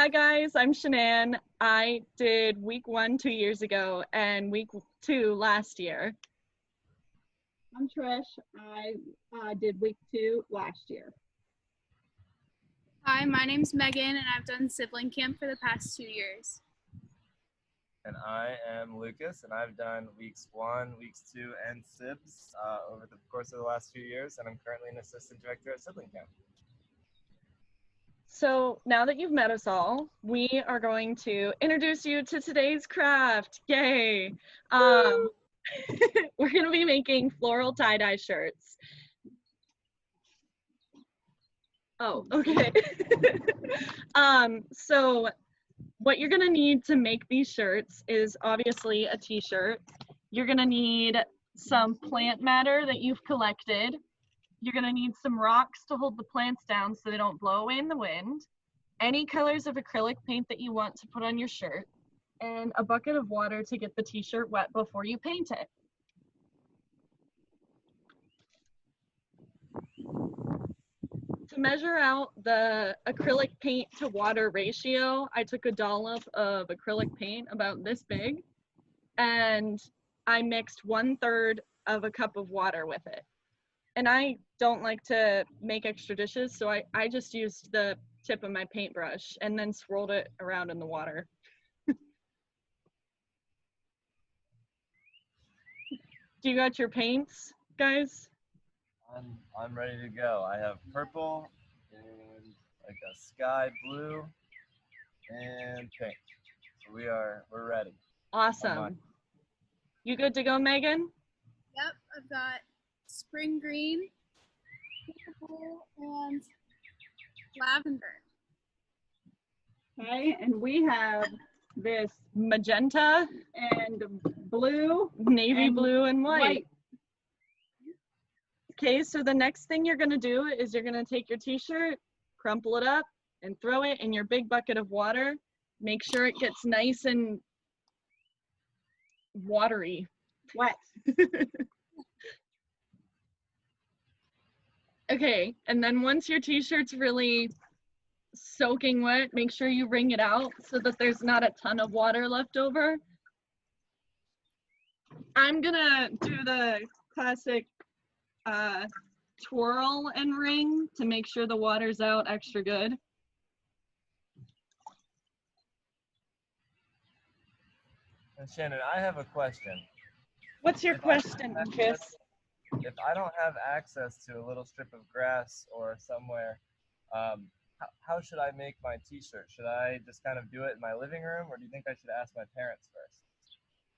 Hi guys, I'm Shanann. I did week 1 2 years ago and week 2 last year. I'm Trish. I did week 2 last year. Hi, my name's Megan, and I've done sibling camp for the past 2 years. And I am Lucas, and I've done weeks 1, weeks 2, and SIBs over the course of the last few years, and I'm currently an assistant director at Sibling Camp. So now that you've met us all, we are going to introduce you to today's craft. Yay! We're going to be making floral tie-dye shirts. Oh, okay. So what you're gonna need to make these shirts is obviously a t-shirt. You're gonna need some plant matter that you've collected. You're gonna need some rocks to hold the plants down so they don't blow away in the wind. Any colors of acrylic paint that you want to put on your shirt, and a bucket of water to get the t-shirt wet before you paint it. To measure out the acrylic paint to water ratio, I took a dollop of acrylic paint about this big, and I mixed 1/3 of a cup of water with it. And I don't like to make extra dishes, so I just used the tip of my paintbrush and then swirled it around in the water. Do you got your paints, guys? I'm ready to go. I have purple and like a sky blue and pink. So we're ready. Awesome. You good to go, Megan? Yep, I've got spring green, purple, and lavender. Okay, and we have this Magenta, and blue, navy and blue, and white. white. Okay, so the next thing you're gonna do is you're gonna take your t-shirt, crumple it up, and throw it in your big bucket of water. Make sure it gets nice and watery. Wet. Okay, and then once your t-shirt's really soaking wet, make sure you wring it out so that there's not a ton of water left over. I'm gonna do the classic twirl and wring to make sure the water's out extra good. And Shannon, I have a question. What's your question, Chris? If I don't have access to a little strip of grass or somewhere, how should I make my t-shirt? Should I just kind of do it in my living room, or do you think I should ask my parents first?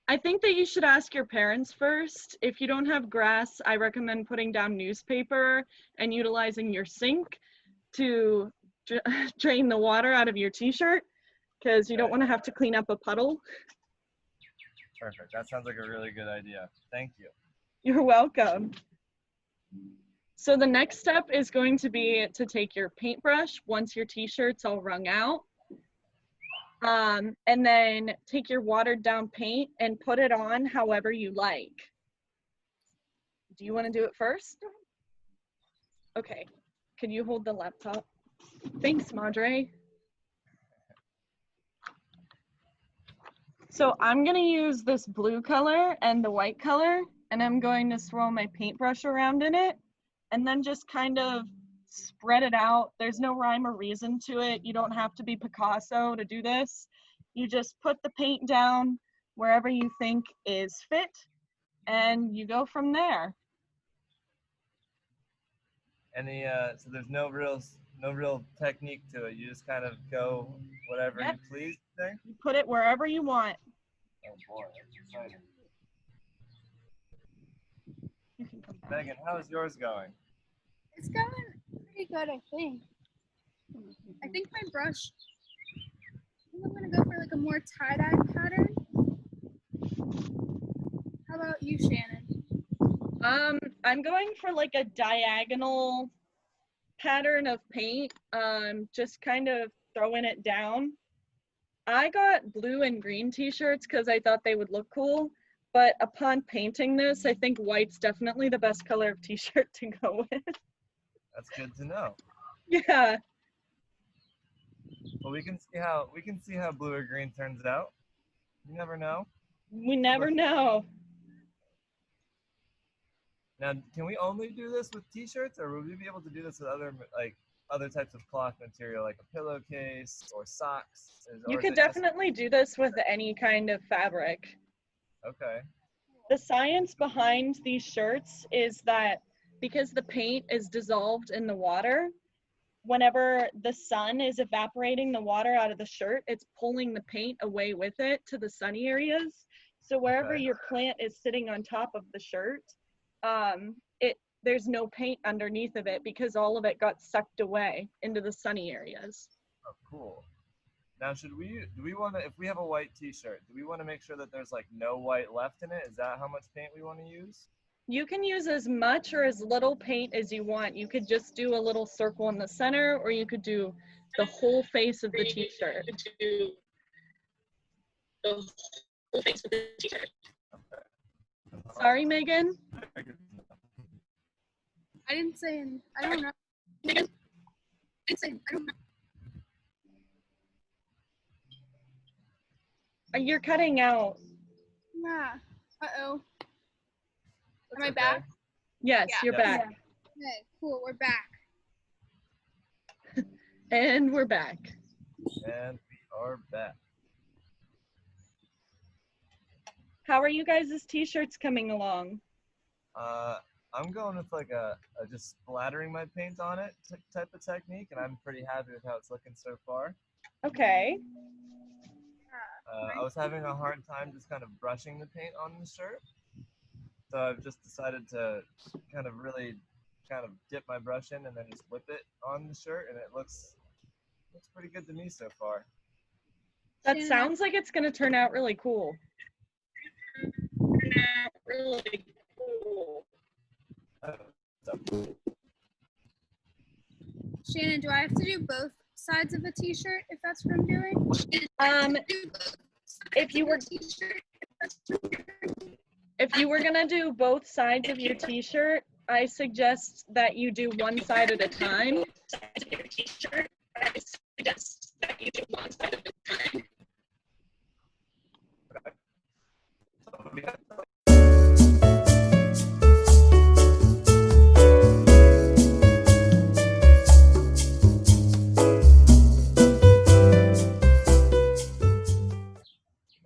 I think that you should ask your parents first. If you don't have grass, I recommend putting down newspaper and utilizing your sink to drain the water out of your t-shirt, because you don't want to have to clean up a puddle. Perfect. That sounds like a really good idea. Thank you. You're welcome. So the next step is going to be to take your paintbrush once your t-shirt's all wrung out. And then take your watered down paint and put it on however you like. Do you want to do it first? Okay. Can you hold the laptop? Thanks, Madre. So I'm going to use this blue color and the white color, and I'm going to swirl my paintbrush around in it and then just kind of spread it out. There's no rhyme or reason to it. You don't have to be Picasso to do this. You just put the paint down wherever you think is fit, and you go from there. Any so there's no real technique to it. You just kind of go whatever you please thing? You put it wherever you want. Oh boy, that's exciting. Megan, how's yours going? It's going pretty good, I think. I think my brush, I'm gonna go for like a more tie-dye pattern. How about you, Shannon? I'm going for like a diagonal pattern of paint, just kind of throwing it down. I got blue and green t-shirts because I thought they would look cool, but upon painting this, I think white's definitely the best color of t-shirt to go with. That's good to know. Yeah. Well, we can see how blue or green turns out. You never know. We never know. Now, can we only do this with t-shirts, or will we be able to do this with other types of cloth material, like a pillowcase or socks? You Or is could it just- definitely do this with any kind of fabric. Okay. The science behind these shirts is that because the paint is dissolved in the water, whenever the sun is evaporating the water out of the shirt, it's pulling the paint away with it to the sunny areas. So wherever Okay. your plant is sitting on top of the shirt, there's no paint underneath of it because all of it got sucked away into the sunny areas. Oh, cool. Now, do we want to, if we have a white t-shirt, do we want to make sure that there's like no white left in it? Is that how much paint we want to use? You can use as much or as little paint as you want. You could just do a little circle in the center, or you could do the whole face of the t-shirt. Sorry, Megan? I didn't say, I don't know. I didn't say, I don't know. You're cutting out. Yeah. Uh-oh. Am I Okay. back? Yes, Yeah. you're Yes. back. Okay, cool, we're back. And we're back. And we are back. How are you guys' t-shirts coming along? I'm going with like a just splattering my paint on it type of technique, and I'm pretty happy with how it's looking so far. Okay. I was having a hard time just kind of brushing the paint on the shirt, so I've just decided to kind of really kind of dip my brush in and then just whip it on the shirt, and it looks pretty good to me so far. That Shannon, sounds like it's gonna turn out really cool. Really cool. Shannon, do I have to do both sides of a t-shirt if that's what I'm doing? If you were gonna do both sides of your t-shirt, I suggest that you do one side at a time.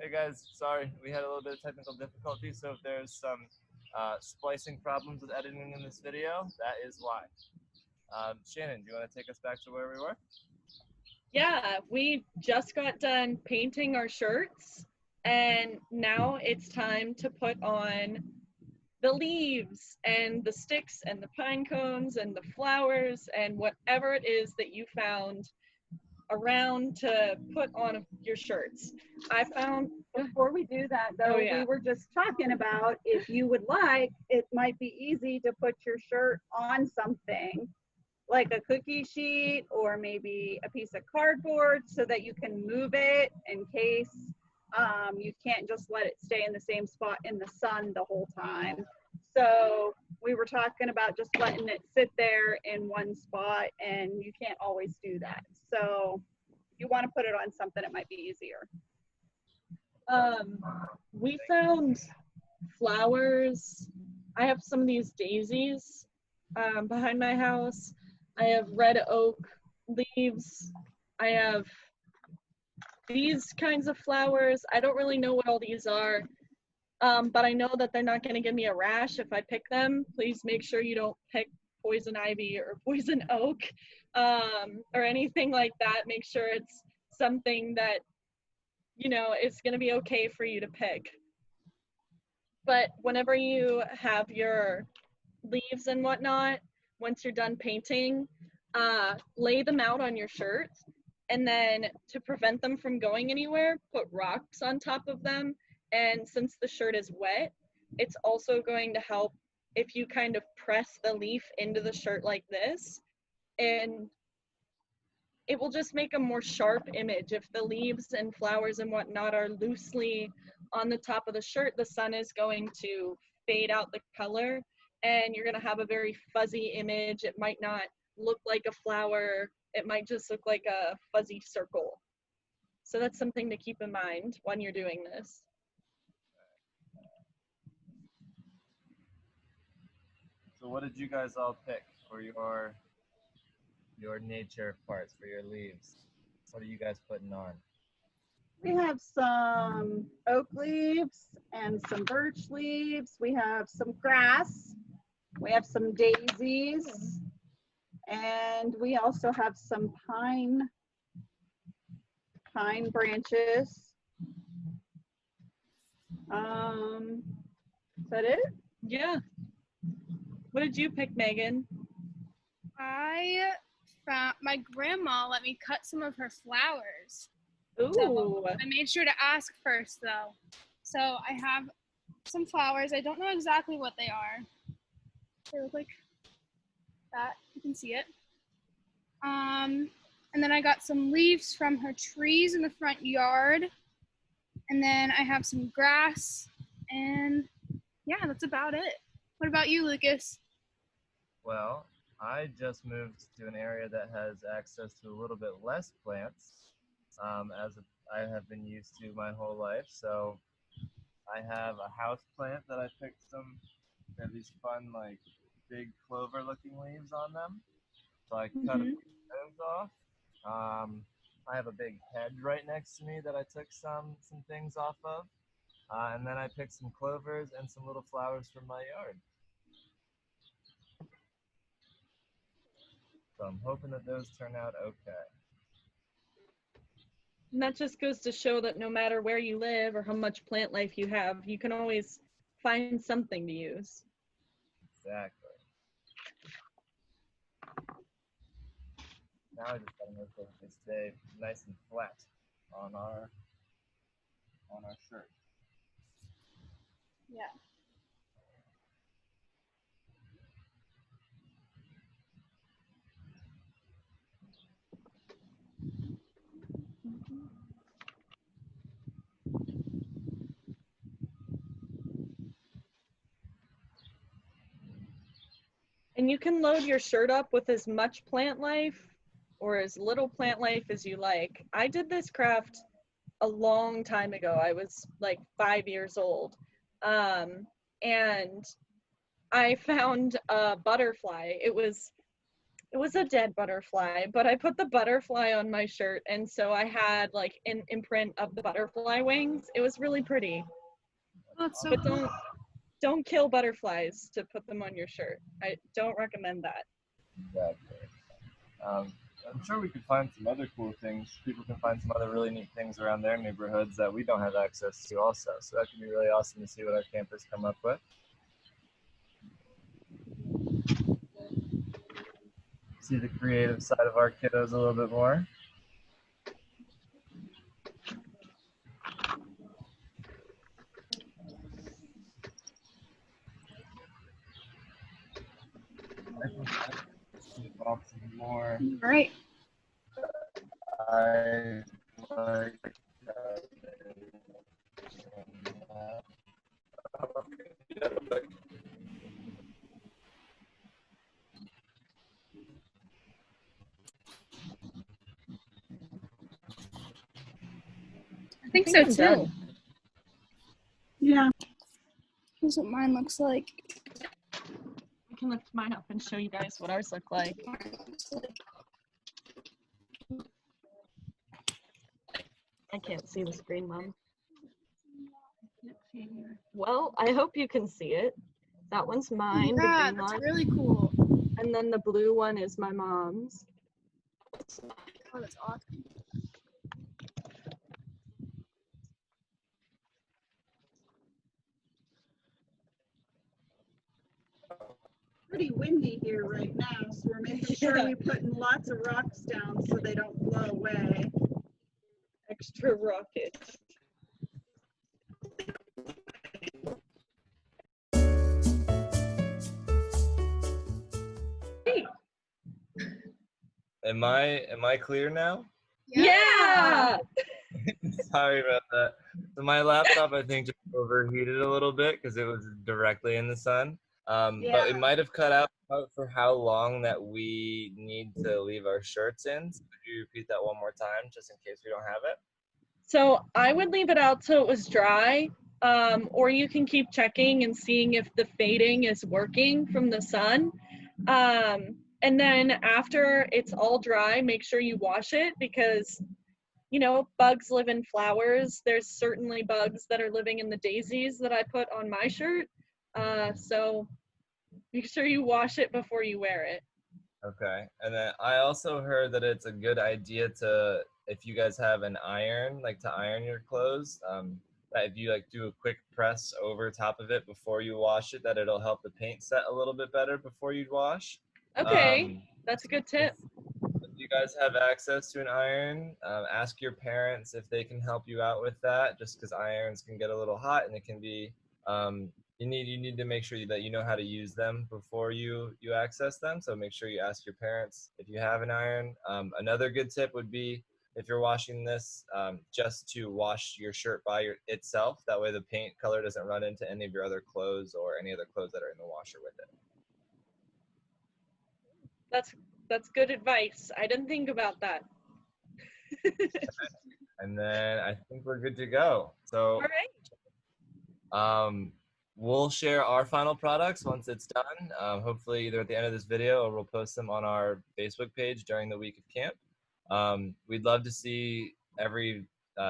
Hey guys, sorry, we had a little bit of technical difficulty, so if there's some splicing problems with editing in this video, that is why. Shannon, do you want to take us back to where we were? Yeah, we just got done painting our shirts, and now it's time to put on the leaves and the sticks and the pine cones and the flowers and whatever it is that you found around to put on your shirts. I found, Before we do that, though, Oh, yeah. we were just talking about if you would like, it might be easy to put your shirt on something like a cookie sheet or maybe a piece of cardboard so that you can move it in case you can't just let it stay in the same spot in the sun the whole time. So we were talking about just letting it sit there in one spot, and you can't always do that. So if you want to put it on something, it might be easier. we found flowers. I have some of these daisies behind my house. I have red oak leaves. I have these kinds of flowers. I don't really know what all these are, but I know that they're not going to give me a rash if I pick them. Please make sure you don't pick poison ivy or poison oak or anything like that. Make sure it's something that, you know, is going to be okay for you to pick. But whenever you have your leaves and whatnot, once you're done painting, lay them out on your shirt, and then to prevent them from going anywhere, put rocks on top of them. And since the shirt is wet, it's also going to help if you kind of press the leaf into the shirt like this, and it will just make a more sharp image. If the leaves and flowers and whatnot are loosely on the top of the shirt, the sun is going to fade out the color, and you're going to have a very fuzzy image. It might not look like a flower it might just look like a fuzzy circle. So that's something to keep in mind when you're doing this. So what did you guys all pick for your nature parts, for your leaves? What are you guys putting on? We have some oak leaves and some birch leaves. We have some grass. We have some daisies. And we also have some pine branches. Is that it? Yeah. What did you pick, Megan? I found my grandma let me cut some of her flowers. Ooh. I made sure to ask first though. So I have some flowers. I don't know exactly what they are. They look like that. You can see it. And then I got some leaves from her trees in the front yard. And then I have some grass. And yeah, that's about it. What about you, Lucas? Well, I just moved to an area that has access to a little bit less plants, as I have been used to my whole life. So I have a house plant that I picked some. They have these fun, like, big clover-looking leaves on them. So I cut a few of those off. I have a big hedge right next to me that I took some things off of. And then I picked some clovers and some little flowers from my yard. So I'm hoping that those turn out okay. And that just goes to show that no matter where you live or how much plant life you have, you can always find something to use. Exactly. Now I just gotta make sure that they stay nice and flat on our shirt. Yeah. And you can load your shirt up with as much plant life or as little plant life as you like. I did this craft a long time ago. I was like 5 years old. And I found a butterfly. It was a dead butterfly, but I put the butterfly on my shirt, and so I had like an imprint of the butterfly wings. It was really pretty. Oh, it's so But cool. don't kill butterflies to put them on your shirt. I don't recommend that. Exactly. I'm sure we could find some other cool things. People can find some other really neat things around their neighborhoods that we don't have access to also. So that could be really awesome to see what our campers come up with. See the creative side of our kiddos a little bit more. I think I off some more. Right. I like I think so I'm too. done. Yeah. Here's what mine looks like. I can lift mine up and show you guys what ours look like. I can't see the screen, Mom. Well, I hope you can see it. That one's mine, Yeah, the green that's one. really cool. And then the blue one is my mom's. Oh, that's awesome. Pretty windy here right now, so we're making sure Yeah. we're putting lots of rocks down so they don't blow away. Extra rocket. Hey. Am I clear now? Yeah. Sorry about that. So my laptop, I think, just overheated a little bit because it was directly in the sun. But it Yeah. might have cut out for how long that we need to leave our shirts in. So could you repeat that one more time, just in case we don't have it? So I would leave it out till it was dry, or you can keep checking and seeing if the fading is working from the sun. And then after it's all dry, make sure you wash it because, you know, bugs live in flowers. There's certainly bugs that are living in the daisies that I put on my shirt. So make sure you wash it before you wear it. Okay. And then I also heard that it's a good idea to, if you guys have an iron, like to iron your clothes, that if you like do a quick press over top of it before you wash it, that it'll help the paint set a little bit better before you wash. Okay, that's a good tip. If you guys have access to an iron, ask your parents if they can help you out with that, just because irons can get a little hot and it can be, you need to make sure that you know how to use them before you access them. So make sure you ask your parents if you have an iron. Another good tip would be if you're washing this, just to wash your shirt by itself. That way the paint color doesn't run into any of your other clothes or any other clothes that are in the washer with it. That's good advice. I didn't think about that. And then I think we're good to go. So All right. we'll share our final products once it's done. Hopefully either at the end of this video or we'll post them on our Facebook page during the week of camp. We'd love to see every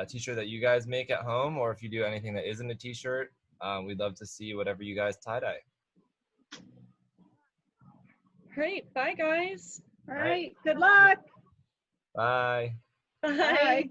t-shirt that you guys make at home, or if you do anything that isn't a t-shirt, we'd love to see whatever you guys tie-dye. Great. Bye, guys. All right. Good luck. Bye. Bye. Bye.